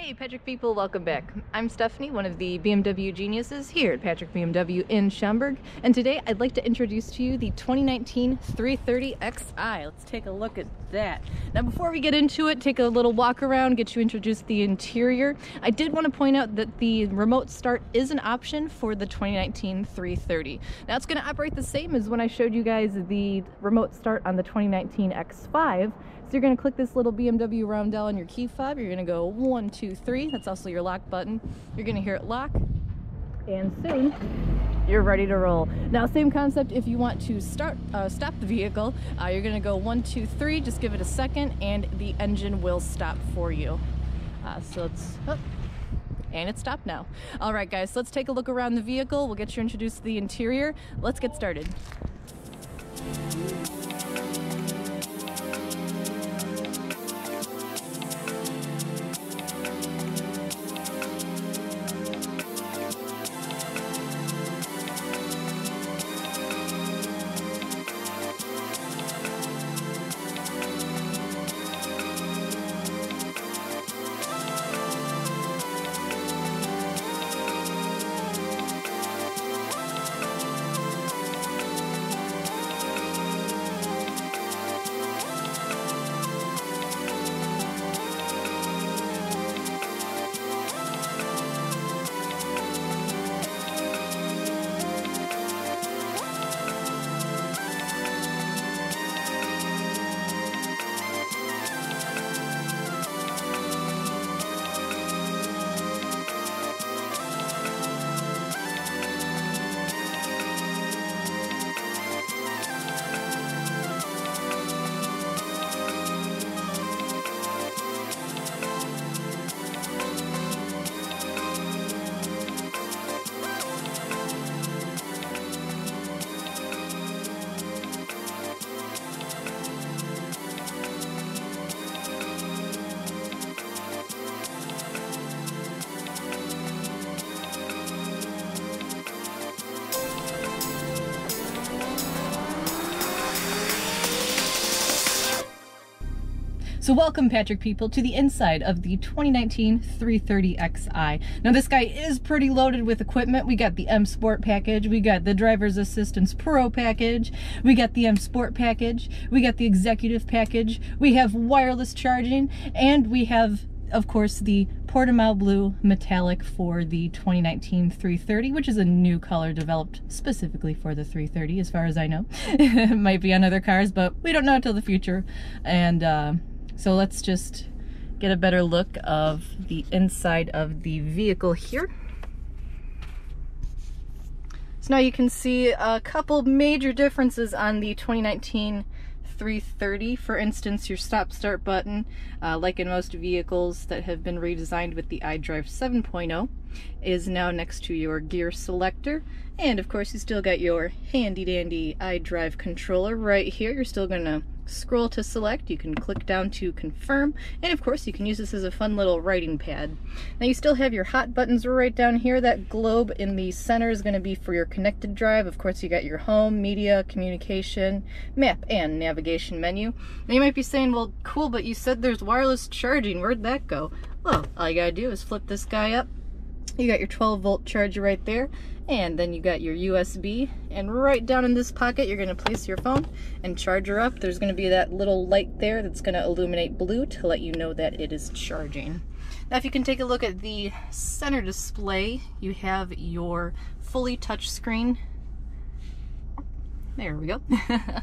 Hey Patrick people, welcome back. I'm Stephanie, one of the BMW geniuses here at Patrick BMW in Schaumburg, and today I'd like to introduce to you the 2019 330xi. Let's take a look at that. Now before we get into it, take a little walk around, get you introduced to the interior. I did want to point out that the remote start is an option for the 2019 330. Now it's going to operate the same as when I showed you guys the remote start on the 2019 X5. So you're going to click this little BMW roundel on your key fob. You're going to go 1, 2, 3. That's also your lock button. You're going to hear it lock, and soon you're ready to roll. Now, same concept if you want to stop the vehicle. You're going to go 1, 2, 3. Just give it a second, and the engine will stop for you. So it's and it's stopped now. All right, guys. So let's take a look around the vehicle. We'll get you introduced to the interior. Let's get started. So welcome, Patrick people, to the inside of the 2019 330xi. Now this guy is pretty loaded with equipment. We got the M Sport package, we got the Driver's Assistance Pro package, we got the M Sport package, we got the Executive package, we have wireless charging, and we have, of course, the Portimao Blue Metallic for the 2019 330, which is a new color developed specifically for the 330, as far as I know. It might be on other cars, but we don't know until the future. And so let's just get a better look of the inside of the vehicle here. So now you can see a couple major differences on the 2019 330. For instance, your stop-start button, like in most vehicles that have been redesigned with the iDrive 7.0, is now next to your gear selector. And of course, you still got your handy-dandy iDrive controller right here. You're still going to scroll to select, you can click down to confirm, and of course you can use this as a fun little writing pad. Now you still have your hot buttons right down here. That globe in the center is going to be for your connected drive. Of course you got your home, media, communication, map, and navigation menu. Now you might be saying, well cool, but you said there's wireless charging, where'd that go? Well, all you gotta do is flip this guy up. You got your 12-volt charger right there, and then you got your USB, and right down in this pocket you're going to place your phone and charge her up. There's going to be that little light there that's going to illuminate blue to let you know that it is charging. Now if you can take a look at the center display, you have your fully touch screen. There we go. And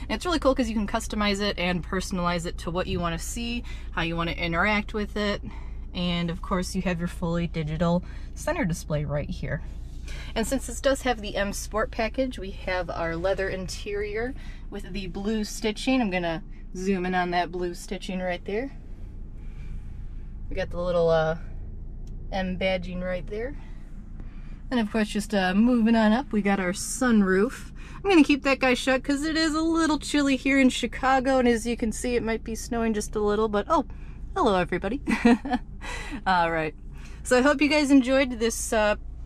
it's really cool because you can customize it and personalize it to what you want to see, how you want to interact with it. And of course you have your fully digital center display right here. And since this does have the M Sport package, we have our leather interior with the blue stitching. I'm gonna zoom in on that blue stitching right there. We got the little M badging right there. And of course, just moving on up, we got our sunroof. I'm gonna keep that guy shut because it is a little chilly here in Chicago, and as you can see, it might be snowing just a little, but oh, hello everybody. All right, so I hope you guys enjoyed this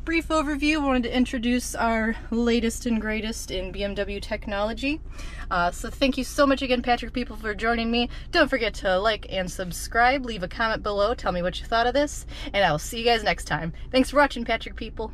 brief overview. I wanted to introduce our latest and greatest in BMW technology. So thank you so much again, Patrick people, for joining me. Don't forget to like and subscribe. Leave a comment below. Tell me what you thought of this. And I will see you guys next time. Thanks for watching, Patrick people.